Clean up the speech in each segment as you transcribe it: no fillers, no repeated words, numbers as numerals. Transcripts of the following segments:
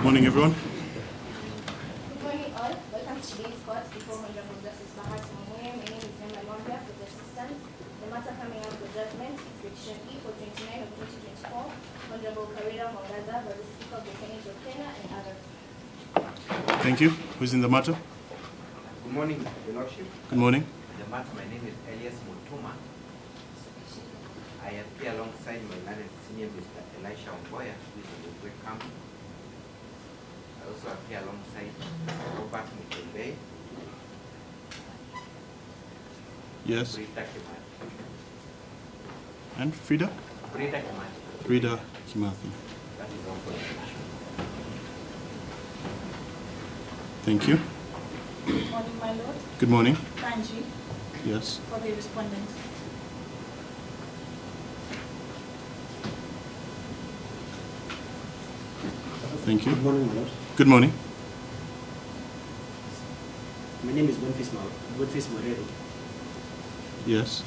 Morning, everyone. Good morning, all. Welcome to today's court before Honorable Justice Wamunyoro. My name is Mlima for the assistant. The matter coming up for judgment is Petition E for 29 of 2024. Honorable Kawira, Mwangaza, by the Speaker of the Senate of Tena and others. Thank you. Who's in the matter? Good morning, Your Lordship. Good morning. The matter, my name is Elias Mutuma. I appear alongside my learned senior Mr. Elisha Omboya, who is in the Great Camp. I also appear alongside Robert Mukembe. Yes. Frida Kimathi. And Frida? Frida Kimathi. Frida Kimathi. That is all for the issue. Thank you. Good morning, my lord. Good morning. Kanji, Yes. for the respondent. Thank you. Good morning, my lord. Good morning. My name is Boniface Morero. Yes.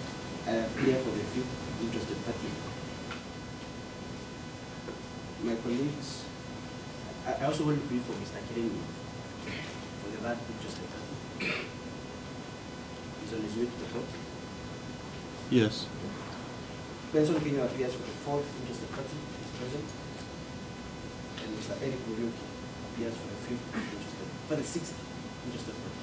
I appear for the fifth interested party. My colleagues, I also want to brief for Mr. Kireni for the third interested party. He's on his way to the court. Yes. Benson Kenya appears for the fourth interested party, is present. And Mr. Eric Murioki appears for the fifth interested, for the sixth interested party.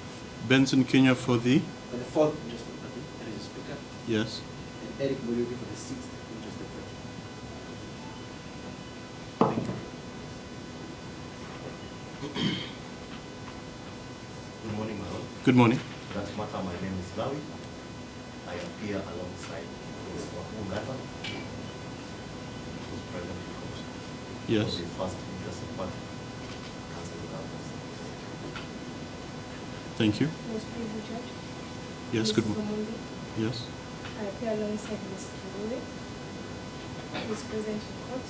Benson Kenya for the? For the fourth interested party, that is the speaker. Yes. And Eric Murioki for the sixth interested party. Good morning, my lord. Good morning. That matter, my name is Lawi. I appear alongside Ms. Mwangaza, who's present in court. Yes. For the first interested party, cancel the others. Thank you. Most Honorable Judge. Yes. Good morning. morning. Yes. I appear alongside Ms. Kawira, who is present in court,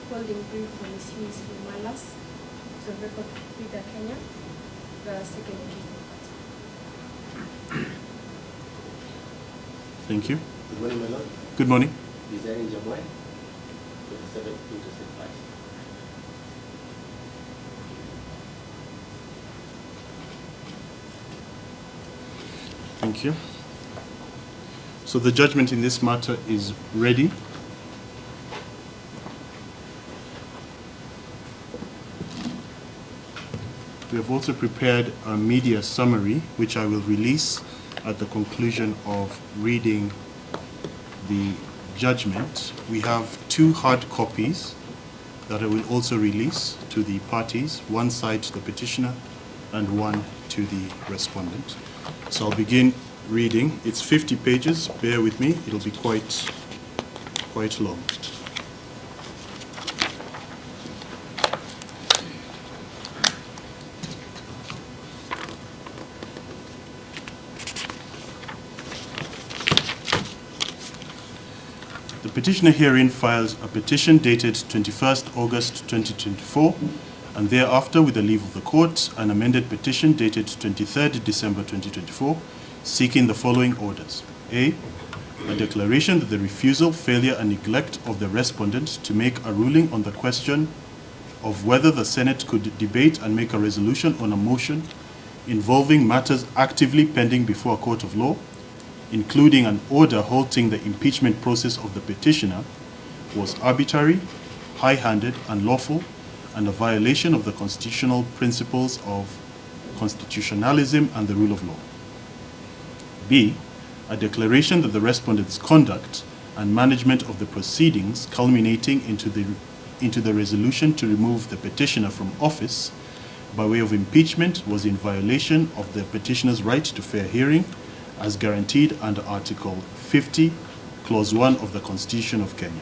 holding brief for Ms. Hughes Malas, to record Frida Kenya, the second interested party. Thank you. Good morning, my lord. Good morning. Designing Jamoy, for the seventh interested party. Thank you. So the judgment in this matter is ready. We have also prepared a media summary, which I will release at the conclusion of reading the judgment. We have two hard copies that I will also release to the parties, one side to the petitioner and one to the respondent. So I'll begin reading. It's 50 pages, bear with me, it'll be quite long. The petitioner herein files a petition dated 21st August 2024 and thereafter, with the leave of the court, an amended petition dated 23rd December 2024 seeking the following orders. A declaration that the refusal, failure and neglect of the respondent to make a ruling on the question of whether the Senate could debate and make a resolution on a motion involving matters actively pending before a court of law, including an order halting the impeachment process of the petitioner, was arbitrary, high-handed, unlawful, and a violation of the constitutional principles of constitutionalism and the rule of law. B, a declaration that the respondent's conduct and management of the proceedings culminating into the resolution to remove the petitioner from office by way of impeachment was in violation of the petitioner's right to fair hearing as guaranteed under Article 50, Clause 1 of the Constitution of Kenya.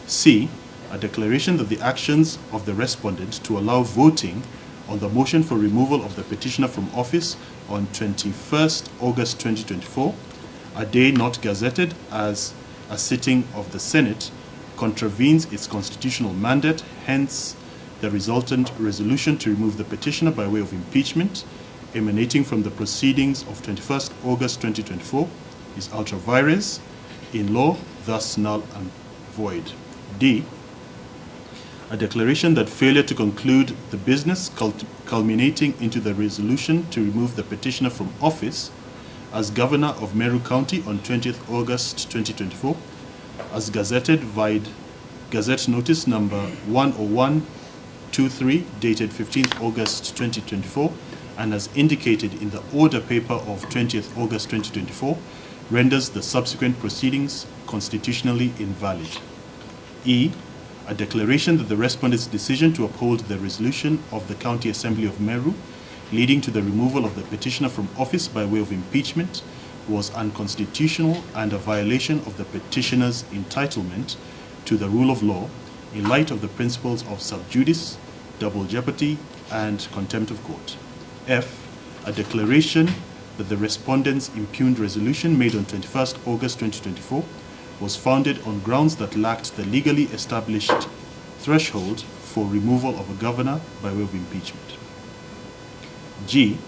C, a declaration that the actions of the respondent to allow voting on the motion for removal of the petitioner from office on 21st August 2024, a day not gazetted as a sitting of the Senate, contravenes its constitutional mandate, hence the resultant resolution to remove the petitioner by way of impeachment emanating from the proceedings of 21st August 2024 is ultra vires, in law, thus null and void. D, A declaration that failure to conclude the business culminating into the resolution to remove the petitioner from office as governor of Meru County on 20th August 2024, as gazetted via Gazette Notice number 10123 dated 15th August 2024, and as indicated in the order paper of 20th August 2024, renders the subsequent proceedings constitutionally invalid. E. A declaration that the respondent's decision to uphold the resolution of the County Assembly of Meru leading to the removal of the petitioner from office by way of impeachment was unconstitutional and a violation of the petitioner's entitlement to the rule of law in light of the principles of sub judice, double jeopardy, and contempt of court. F. A declaration that the respondent's impugned resolution made on 21st August 2024 was founded on grounds that lacked the legally established threshold for removal of a governor by way of impeachment. G.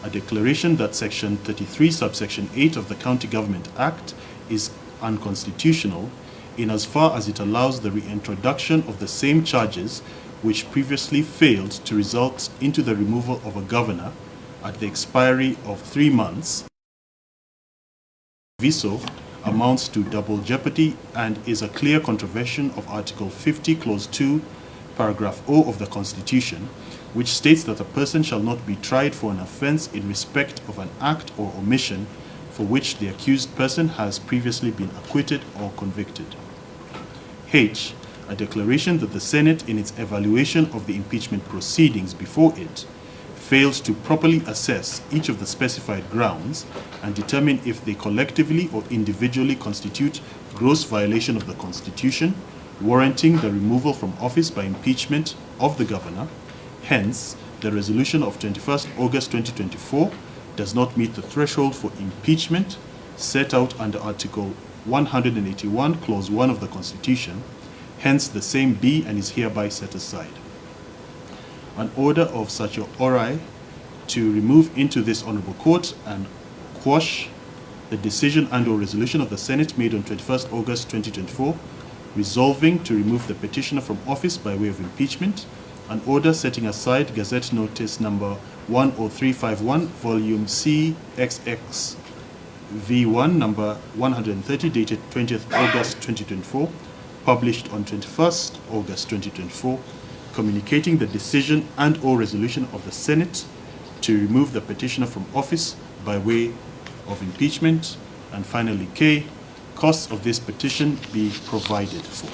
A declaration that Section 33, subsection 8 of the County Government Act is unconstitutional in as far as it allows the reintroduction of the same charges which previously failed to result into the removal of a governor at the expiry of 3 months. Viso amounts to double jeopardy and is a clear contravention of Article 50, Clause 2, Paragraph O of the Constitution, which states that a person shall not be tried for an offense in respect of an act or omission for which the accused person has previously been acquitted or convicted. H. A declaration that the Senate, in its evaluation of the impeachment proceedings before it, fails to properly assess each of the specified grounds and determine if they collectively or individually constitute gross violation of the Constitution, warranting the removal from office by impeachment of the governor. Hence, the resolution of 21st August 2024 does not meet the threshold for impeachment set out under Article 181, Clause 1 of the Constitution. Hence, the same be and is hereby set aside. An order of certiorari to remove into this honorable court and quash the decision and or resolution of the Senate made on 21st August 2024, resolving to remove the petitioner from office by way of impeachment. An order setting aside Gazette Notice number 10351, volume CXX V1 number 130 dated 20th August 2024, published on 21st August 2024, communicating the decision and or resolution of the Senate to remove the petitioner from office by way of impeachment. And finally, K, costs of this petition be provided for.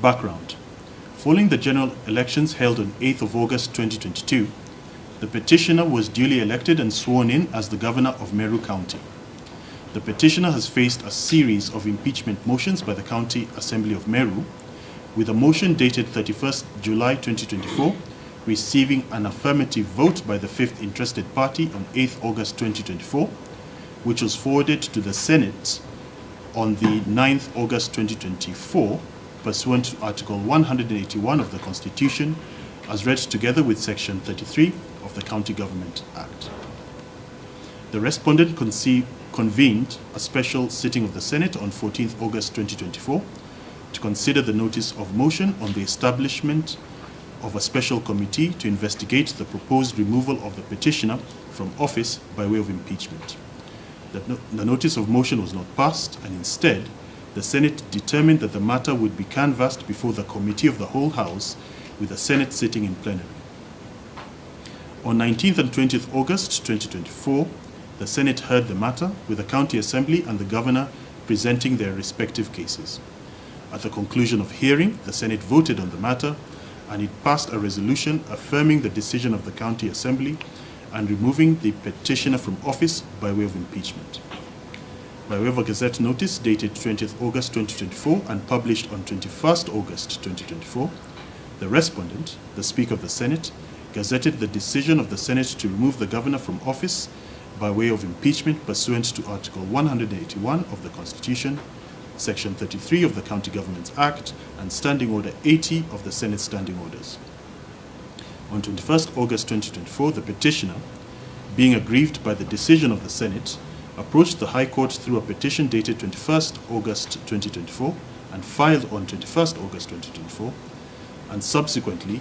Background. Following the general elections held on 8th of August 2022, the petitioner was duly elected and sworn in as the governor of Meru County. The petitioner has faced a series of impeachment motions by the County Assembly of Meru, with a motion dated 31st July 2024 receiving an affirmative vote by the fifth interested party on 8th August 2024, which was forwarded to the Senate on the 9th August 2024, pursuant to Article 181 of the Constitution, as read together with Section 33 of the County Government Act. The respondent convened a special sitting of the Senate on 14th August 2024 to consider the notice of motion on the establishment of a special committee to investigate the proposed removal of the petitioner from office by way of impeachment. The notice of motion was not passed, and instead, the Senate determined that the matter would be canvassed before the Committee of the Whole House, with the Senate sitting in plenary. On 19th and 20th August 2024, the Senate heard the matter, with the County Assembly and the Governor presenting their respective cases. At the conclusion of hearing, the Senate voted on the matter, and it passed a resolution affirming the decision of the County Assembly and removing the petitioner from office by way of impeachment. By way of a Gazette notice dated 20th August 2024 and published on 21st August 2024, the respondent, the Speaker of the Senate, gazetted the decision of the Senate to remove the governor from office by way of impeachment pursuant to Article 181 of the Constitution, Section 33 of the County Government Act, and Standing Order 80 of the Senate Standing Orders. On 21st August 2024, the petitioner, being aggrieved by the decision of the Senate, approached the High Court through a petition dated 21st August 2024 and filed on 21st August 2024, and subsequently,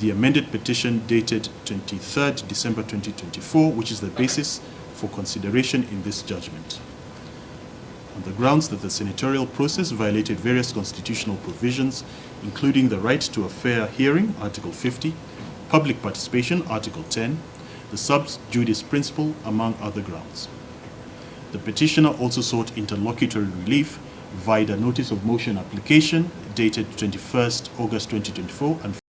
the amended petition dated 23rd December 2024, which is the basis for consideration in this judgment. On the grounds that the senatorial process violated various constitutional provisions, including the right to a fair hearing, Article 50, public participation, Article 10, the sub judice principle, among other grounds. The petitioner also sought interlocutory relief via the notice of motion application dated 21st August 2024 and